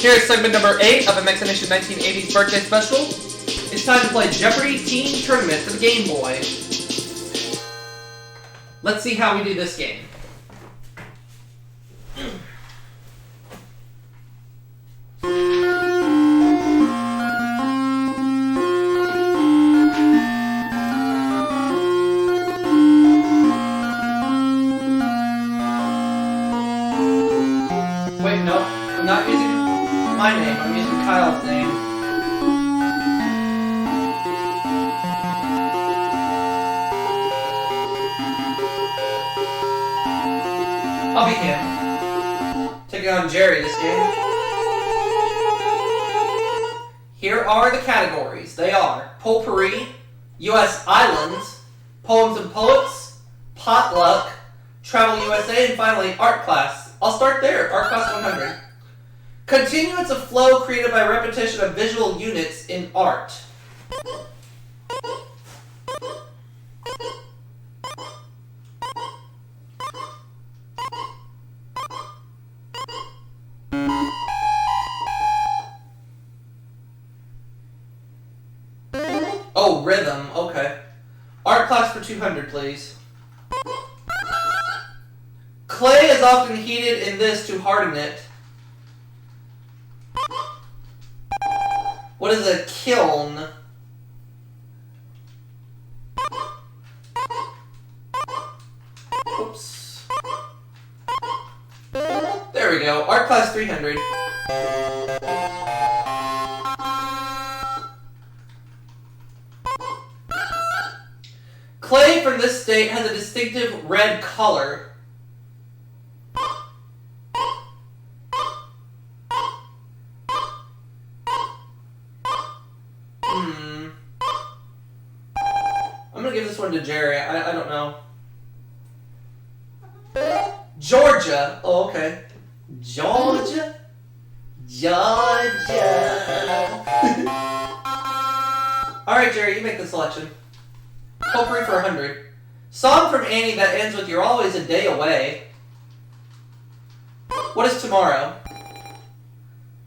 Here's segment number 8 of Imaxination 1980's birthday special. It's time to play Jeopardy Teen Tournament for the Game Boy. Let's see how we do this game. Wait, no, I'm not using my name, I'm using Kyle's name. I'll be him. Taking on Jerry this game. Here are the categories. They are Potpourri, U.S. Islands, Poems and Poets, Potluck, Travel USA, and finally Art Class. I'll start there. Art Class 100. Continuance of flow created by repetition of visual units in art. Oh, rhythm. Okay. Art Class for 200, please. Clay is often heated in this to harden it. What is a kiln? Oops. There we go. Art Class 300. Clay from this state has a distinctive red color. I'm gonna give this one to Jerry. I don't know. Georgia. Oh, okay. Georgia. Georgia. Alright, Jerry, you make the selection. Potpourri for 100. Song from Annie that ends with "You're always a day away." What is tomorrow?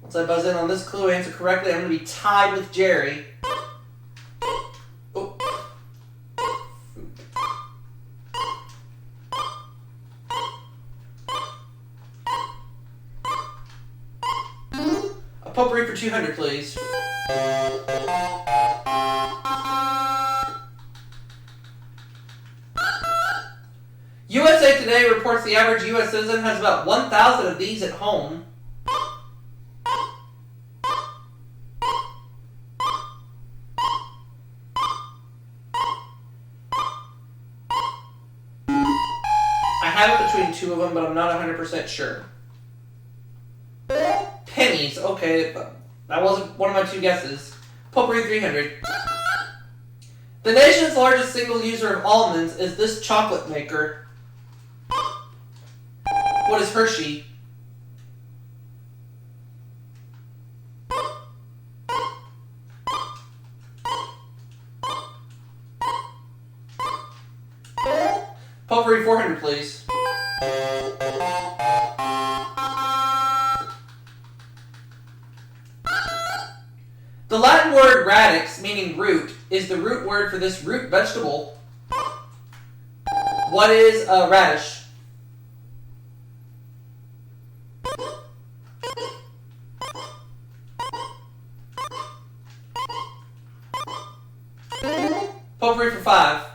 Once I buzz in on this clue, answer correctly, I'm going to be tied with Jerry. Oh. A potpourri for 200, please. USA Today reports the average U.S. citizen has about 1,000 of these at home. I have it between two of them, but I'm not 100% sure. Pennies. Okay, that wasn't one of my two guesses. Potpourri 300. The nation's largest single user of almonds is this chocolate maker. What is Hershey? Potpourri 400, please. The Latin word radix, meaning root, is the root word for this root vegetable. What is a radish? Potpourri for 5.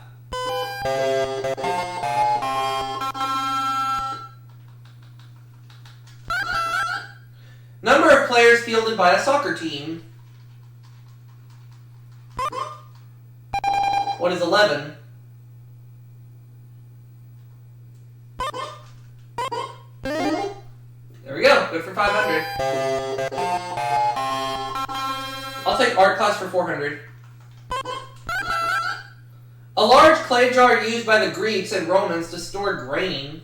Number of players fielded by a soccer team. What is 11? There we go. Good for 500. I'll take art class for 400. A large clay jar used by the Greeks and Romans to store grain.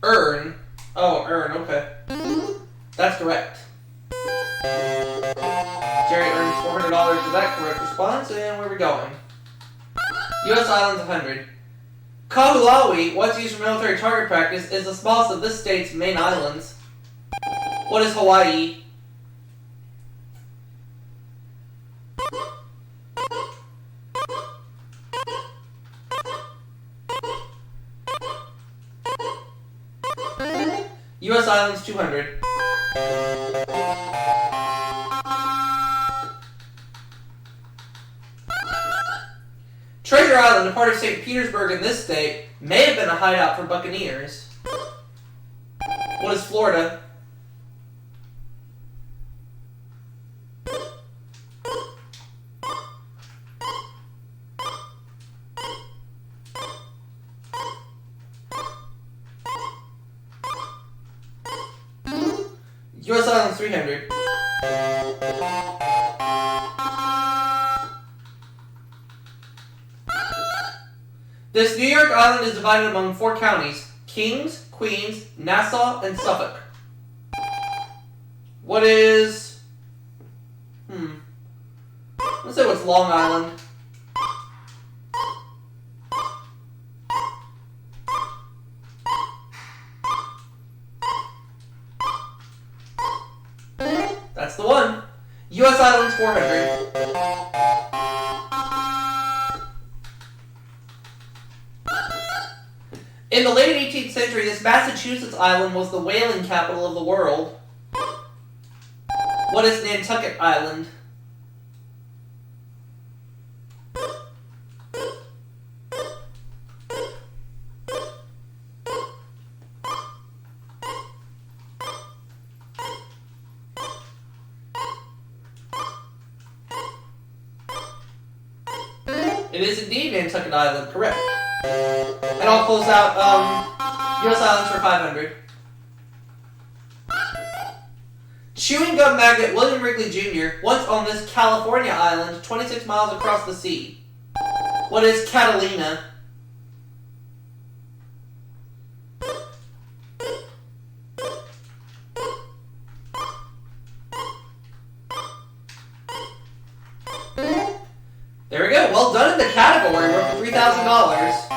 Urn. Oh, urn, okay. That's correct. Jerry earns $400 for that correct response, and where are we going? U.S. Islands 100. Kahulawi, once used for military target practice, is the smallest of this state's main islands. What is Hawaii? U.S. Islands 200. Treasure Island, a part of St. Petersburg in this state, may have been a hideout for buccaneers. What is Florida? U.S. Islands 300. This New York island is divided among 4 counties: Kings, Queens, Nassau, and Suffolk. What is... Let's say what's Long Island. That's the one. U.S. Islands 400. In the late 18th century, this Massachusetts island was the whaling capital of the world. What is Nantucket Island? It is indeed Nantucket Island, correct. And I'll close out U.S. Islands for 500. Chewing gum magnate William Wrigley Jr. once owned this California island 26 miles across the sea. What is Catalina? There we go. Well done in the category. We're up to $3,000.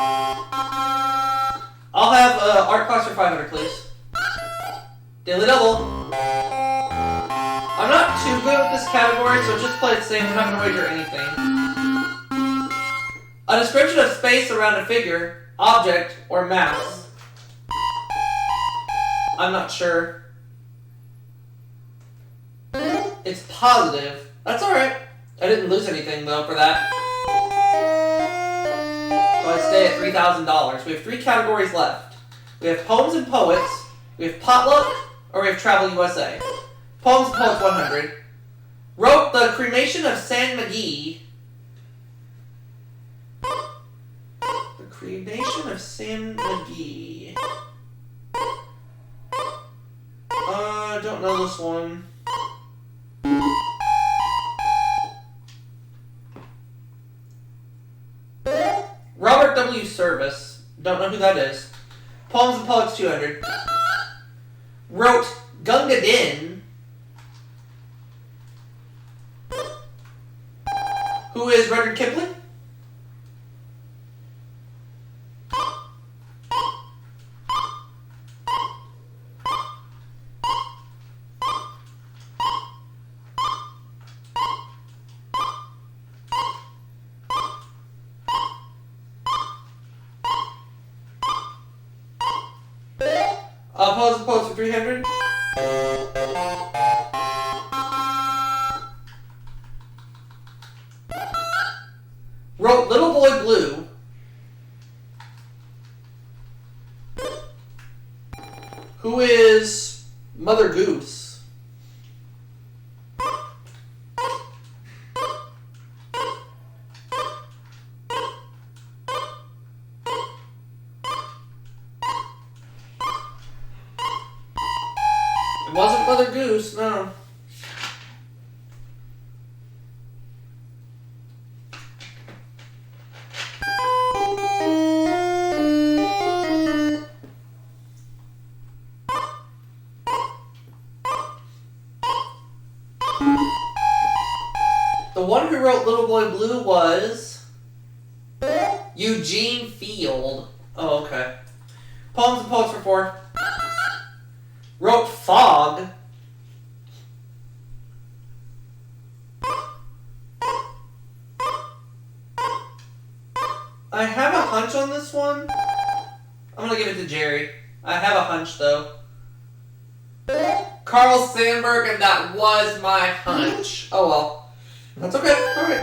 I'll have art class for 500, please. Daily double. I'm not too good at this category, so just play it safe. I'm not going to wager anything. A description of space around a figure, object, or mass. I'm not sure. It's positive. That's alright. I didn't lose anything, though, for that. So I stay at $3,000. We have 3 categories left. We have Poems and Poets, we have Potluck, or we have Travel USA. Poems and Poets 100. Wrote The Cremation of San McGee. The Cremation of San McGee. I don't know this one. Robert W. Service. Don't know who that is. Poems and Poets 200. Wrote Gunga Din. Who is Rudyard Kipling? Poems and Poets for 300. Wrote Little Boy Blue. Who is Mother Goose? It wasn't Mother Goose, no. one who wrote Little Boy Blue was Eugene Field. Oh, okay. Poems and Poets for 4. Wrote Fog. I have a hunch on this one. I'm gonna give it to Jerry. I have a hunch though. Carl Sandburg, and that was my hunch. Oh well. That's okay. Alright.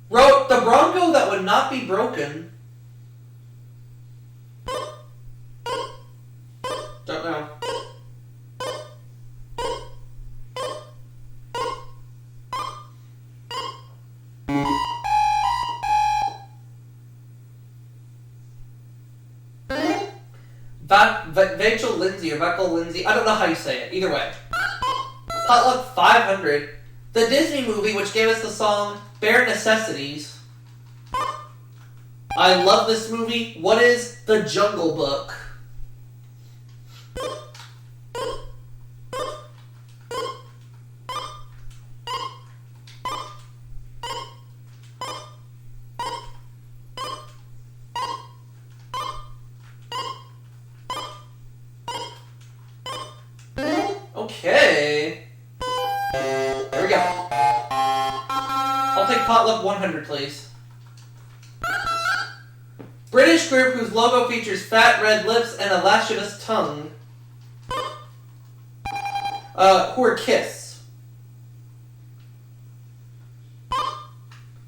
Wrote The Bronco That Would Not Be Broken. Don't know. Vachel Lindsay or Vachel Lindsay. I don't know how you say it. Either way. Potluck 500. The Disney movie which gave us the song Bare Necessities. I love this movie. What is The Jungle Book? Okay. There we go. I'll take Potluck 100, please. British group whose logo features fat red lips and a lascivious tongue. Who are Kiss?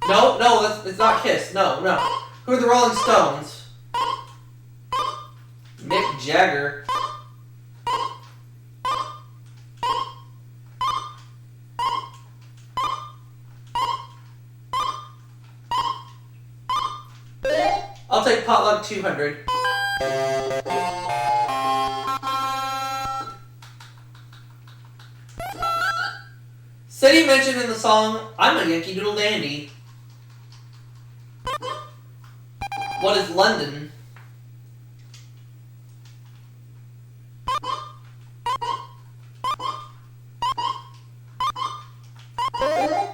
No, it's not Kiss. No. Who are the Rolling Stones? Mick Jagger. I'll take Potluck 200. City mentioned in the song, I'm a Yankee Doodle Dandy. What is London?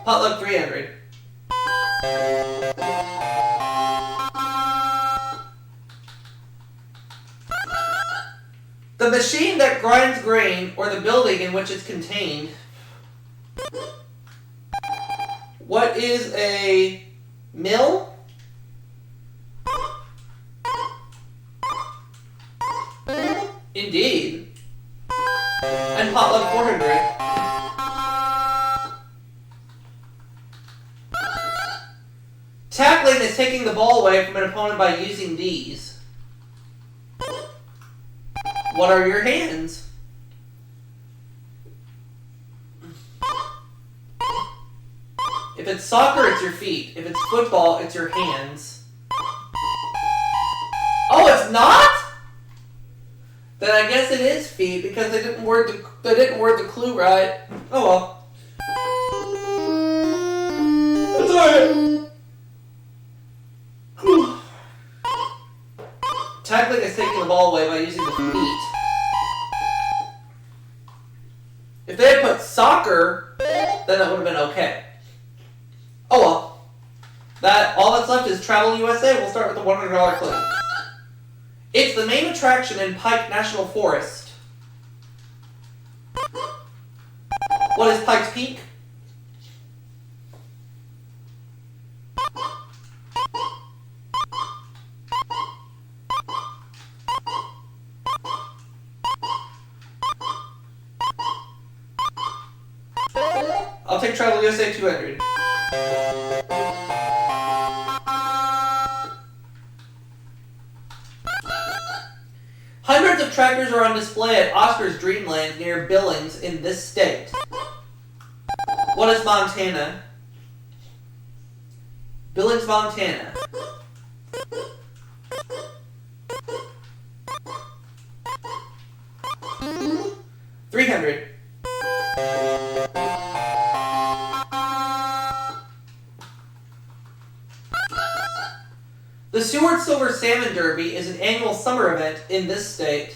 Potluck 300. The machine that grinds grain, or the building in which it's contained. What is a mill? Indeed. And Potluck 400. Tackling is taking the ball away from an opponent by using these. What are your hands? If it's soccer, it's your feet. If it's football, it's your hands. Oh, it's not? Then I guess it is feet because they didn't word the clue right. Oh well. That's alright. Tackling is taking the ball away by using the feet. If they had put soccer, then that would have been okay. Oh well. All that's left is Travel USA. We'll start with the $100 clue. It's the main attraction in Pike National Forest. What is Pikes Peak? I'll take Travel USA 200. Hundreds of tractors are on display at Oscar's Dreamland near Billings in this state. What is Montana? Billings, Montana. $300. The Seward Silver Salmon Derby is an annual summer event in this state.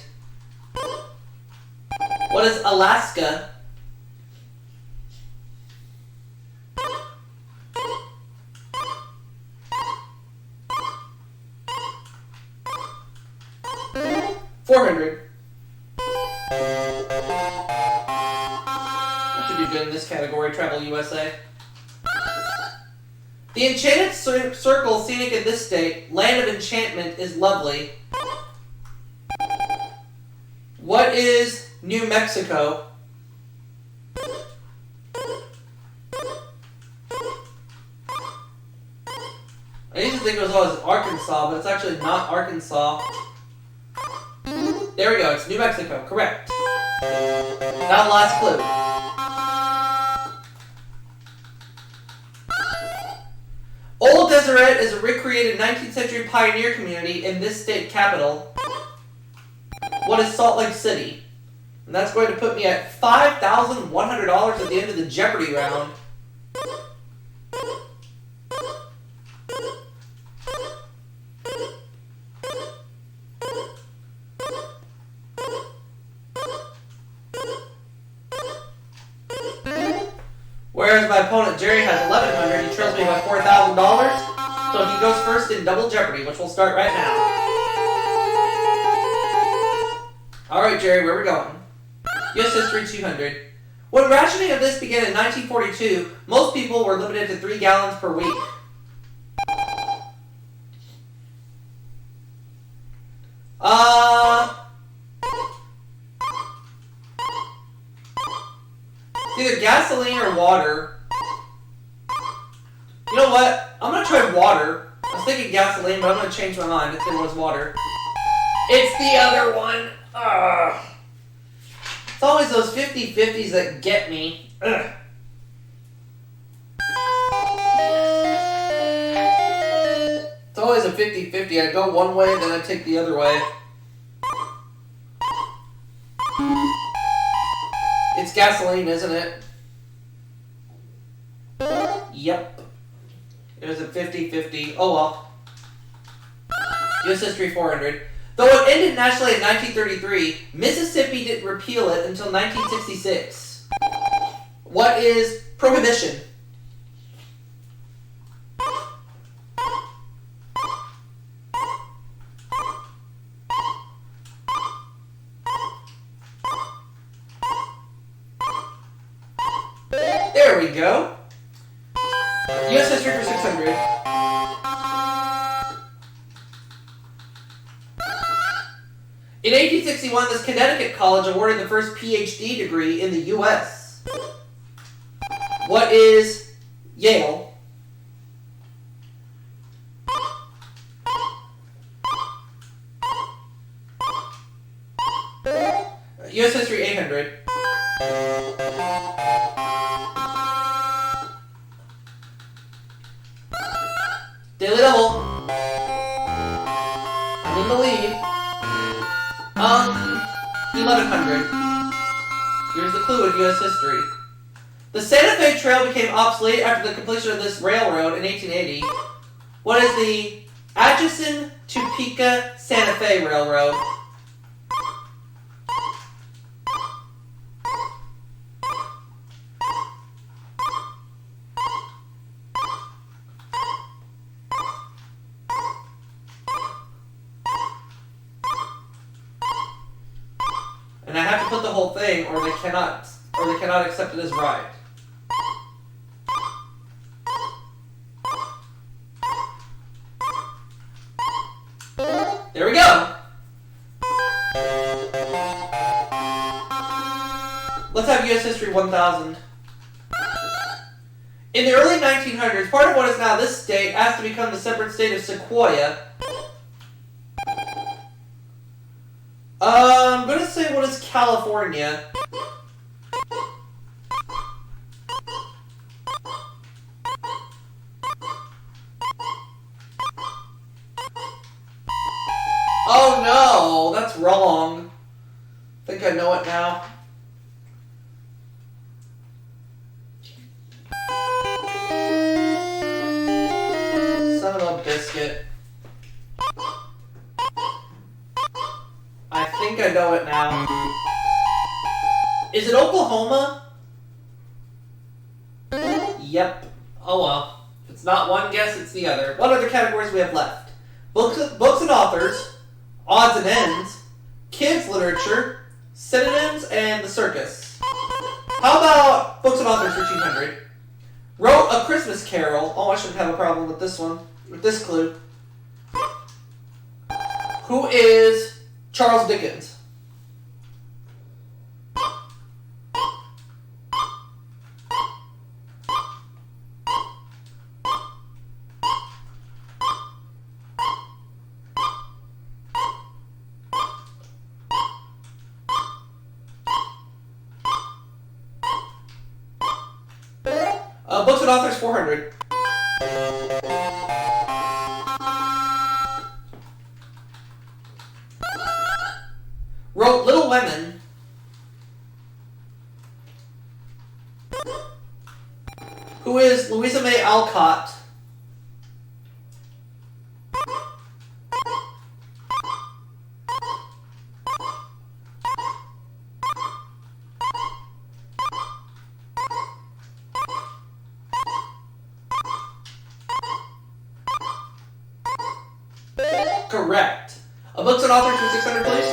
What is Alaska? $400. I should do good in this category, Travel USA. The enchanted circle scenic in this state, land of enchantment, is lovely. What is New Mexico? I used to think it was always Arkansas, but it's actually not Arkansas. There we go, it's New Mexico, correct. Now the last clue. Old Deseret is a recreated 19th century pioneer community in this state capital. What is Salt Lake City? And that's going to put me at $5,100 at the end of the Jeopardy round. Whereas my opponent Jerry has $1,100, he trails me by $4,000. So he goes first in Double Jeopardy, which will start right now. Alright, Jerry, where are we going? U.S. History 200. When rationing of this began in 1942, most people were limited to 3 gallons per week. It's either gasoline or water. You know what? I'm going to try water. I was thinking gasoline, but I'm going to change my mind if it was water. It's the other one. Ugh. It's always those 50-50s that get me. Ugh. It's always a 50-50. I go one way, then I take the other way. It's gasoline, isn't it? Yep. It was a 50-50. Oh well. U.S. History 400. Though it ended nationally in 1933, Mississippi didn't repeal it until 1966. What is prohibition? There we go. U.S. History for 600. In 1861, this Connecticut college awarded the first PhD degree in the U.S. What is Yale? U.S. History 800. Daily double. I'm in the lead. 1100. Here's the clue in U.S. history. The Santa Fe Trail became obsolete after the completion of this railroad in 1880. What is the Atchison Topeka Santa Fe Railroad? And I have to put the whole thing, or they cannot accept it as right. There we go. Let's have U.S. History 1000. In the early 1900s, part of what is now this state asked to become the separate state of Sequoia. I'm going to say what is California. Oh no, that's wrong. I think I know it now. Son of a biscuit. I think I know it now. Is it Oklahoma? Yep. Oh well. If it's not one guess, it's the other. What other categories we have left? Books and authors, odds and ends, kids literature, synonyms, and the circus. How about books and authors for 200? Wrote A Christmas Carol. Oh, I shouldn't have a problem with this one. With this clue. Who is Charles Dickens? Books and authors 400. Wrote Little Women. Who is Louisa May Alcott? Correct. Books and authors for 600, please.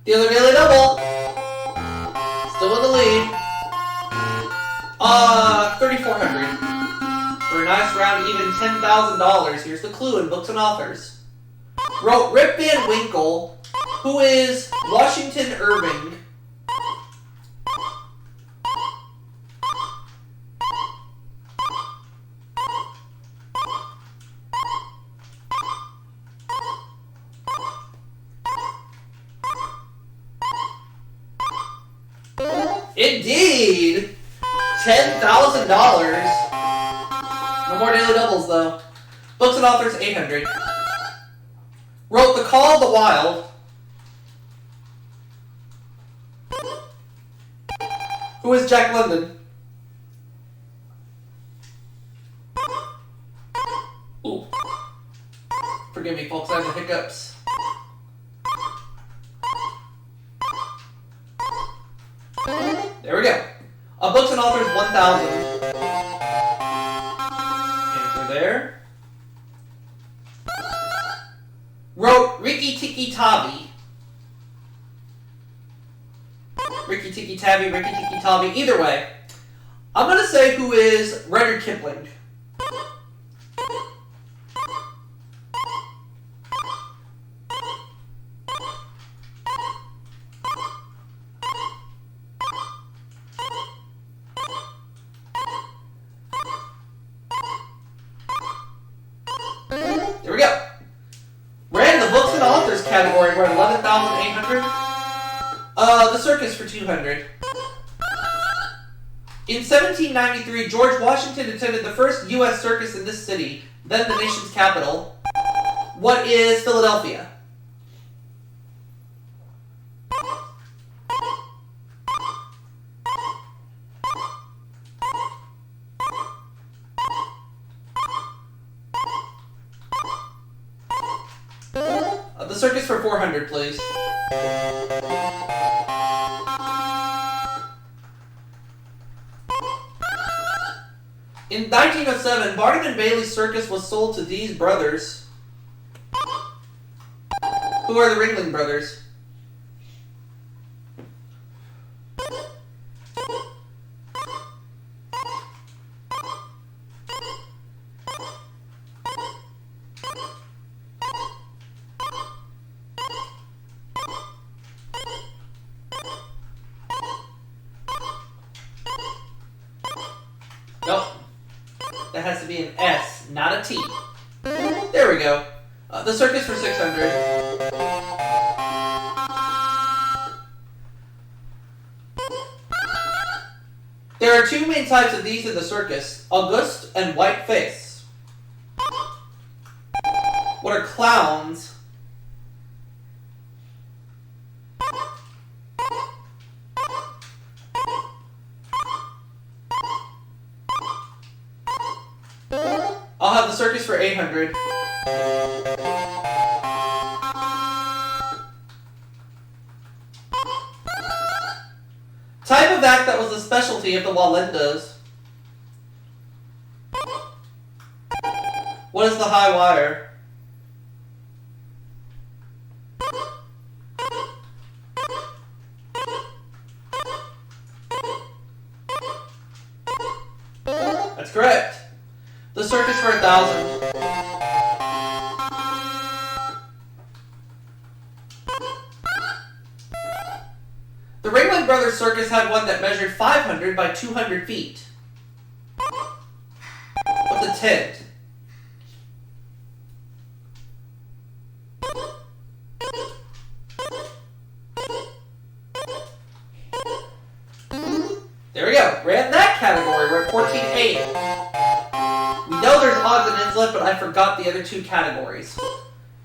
The other daily double. Still in the lead. 3,400. For a nice round, even $10,000. Here's the clue in books and authors. Wrote Rip Van Winkle. Who is Washington Irving? Indeed! $10,000. No more daily doubles, though. Books and authors, 800. Wrote The Call of the Wild. Who is Jack London? Ooh. Forgive me, folks, I have the hiccups. There we go. Books and authors, 1,000. Answer there. Wrote Rikki Tikki Tavi. Rikki Tikki Tavi, Rikki Tikki Tavi. Either way, I'm going to say who is Rudyard Kipling. There we go. Ran the books and authors category. We're at 11,800. The circus for 200. In 1793, George Washington attended the first U.S. circus in this city, then the nation's capital. What is Philadelphia? The circus for 400, please. In 1907, Barnum and Bailey's circus was sold to these brothers. Who are the Ringling Brothers? Nope. That has to be an S, not a T. There we go. The circus for 600. There are two main types of these in the circus, August and White Face. What are clowns? I'll have the circus for 800. specialty of the Walendas? What is the high wire? That's correct. The circus for 1,000. The Ringling Brothers Circus had one that measured 500 by 200 feet. What's a tent? There we go. We're in that category. We're at 14A. We know there's odds and ends left, but I forgot the other two categories.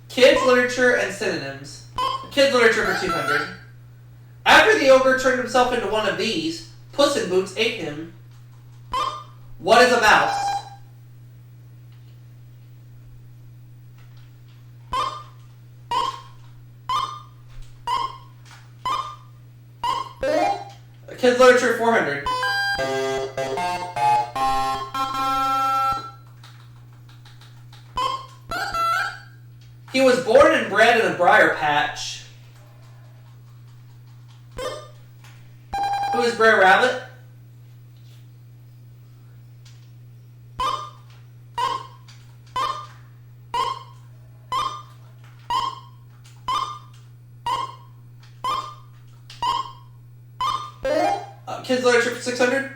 Kids literature and synonyms. Kids literature for 200. After the ogre turned himself into one of these, Puss in Boots ate him. What is a mouse? Kids literature 400. He was born and bred in a briar patch. Who is Brer Rabbit? Kids literature for 600.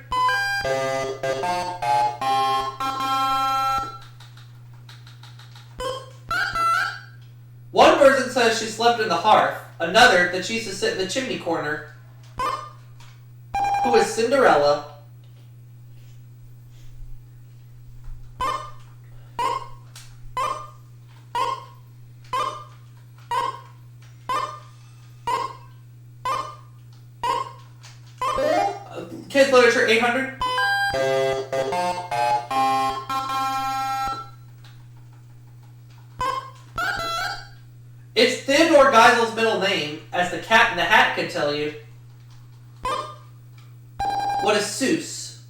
One version says she slept in the hearth. Another that she used to sit in the chimney corner. Who is Cinderella? Kids literature 800. It's Theodore Geisel's middle name, as the Cat in the Hat can tell you. What is Seuss?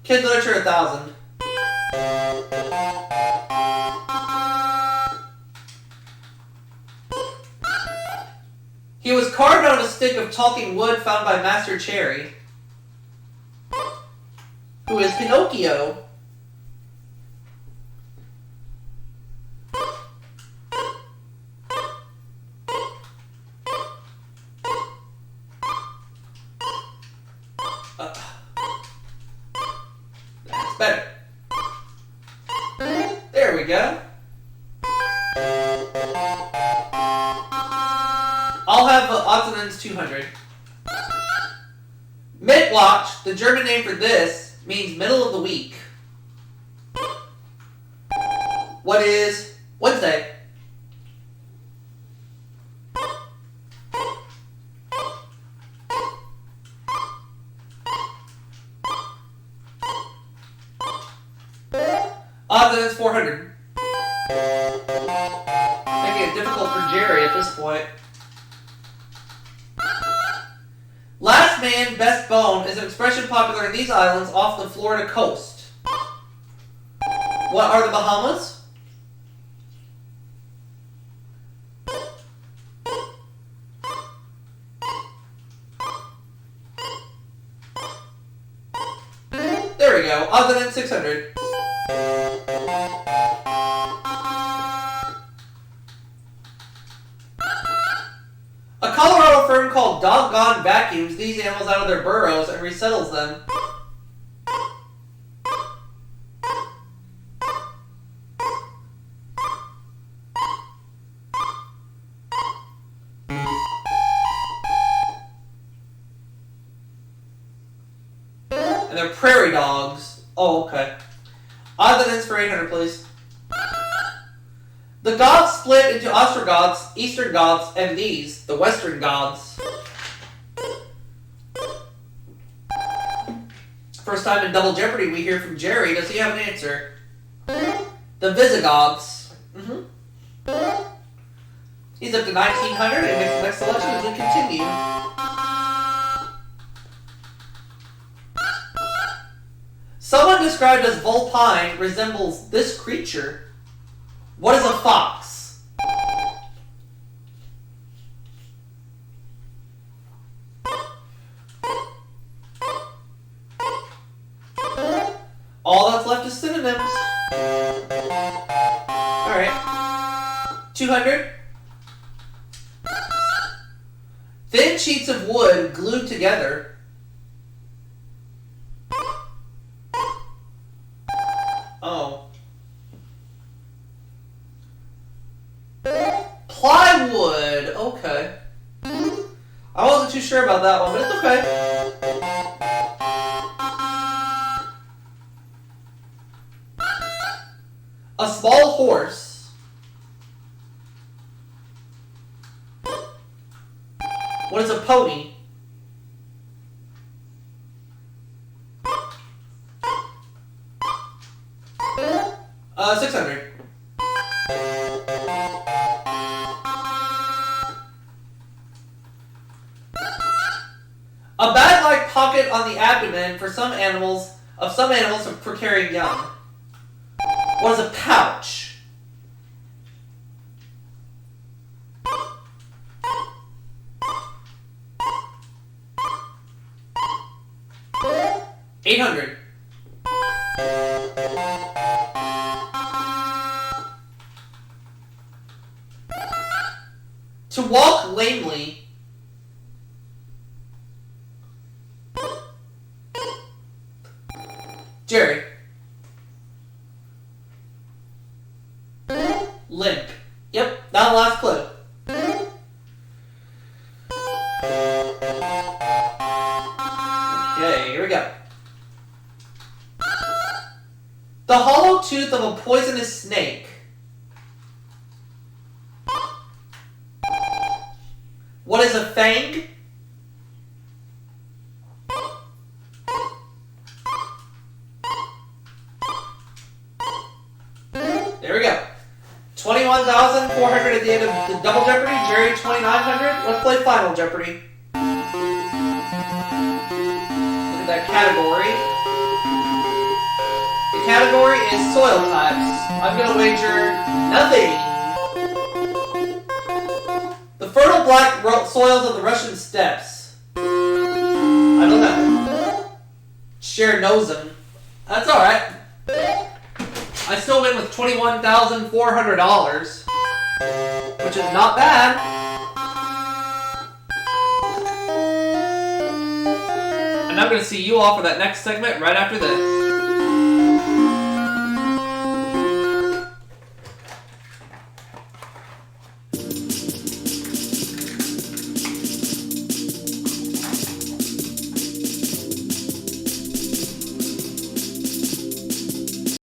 Kids literature 1,000. He was carved on a stick of talking wood found by Master Cherry. Who is Pinocchio? That's better. There we go. I'll have odds and ends 200. Mittwoch, the German name for this, means middle of the week. What is Wednesday? Odds and ends 400. Making it difficult for Jerry at this point. Last man, best bone is an expression popular in these islands off the Florida coast. What are the Bahamas? There we go. Odds and ends 600. A Colorado firm called Doggone vacuums these animals out of their burrows and resettles them. And they're prairie dogs. Oh, okay. Odds and ends for 800, please. The gods split into Ostrogoths, Eastern Goths, and these, the Western Goths. First time in Double Jeopardy we hear from Jerry. Does he have an answer? The Visigoths. Mm-hmm. He's up to 1900 and makes the next selection as we continue. Someone described as vulpine resembles this creature. What is a fox? All that's left is synonyms. Alright. 200. Thin sheets of wood glued together. Oh. Plywood. Okay. I wasn't too sure about that one, but it's okay. A small horse. What is a pony? Uh, 600. A bag-like pocket on the abdomen for some animals for carrying young. What is a pouch? $800. To walk lamely. Jerry. Limp. Yep, that the last clue. Okay, here we go. The hollow tooth of a poisonous snake. What is a fang? There we go. 21,400 at the end of the Double Jeopardy. Jerry, 2,900. Let's play Final Jeopardy. Look at that category. The category is soil types. I'm going to wager nothing. The fertile black soils of the Russian steppes. I don't know. Cher knows them. That's alright. I still win with $21,400, which is not bad. And I'm going to see you all for that next segment right after this.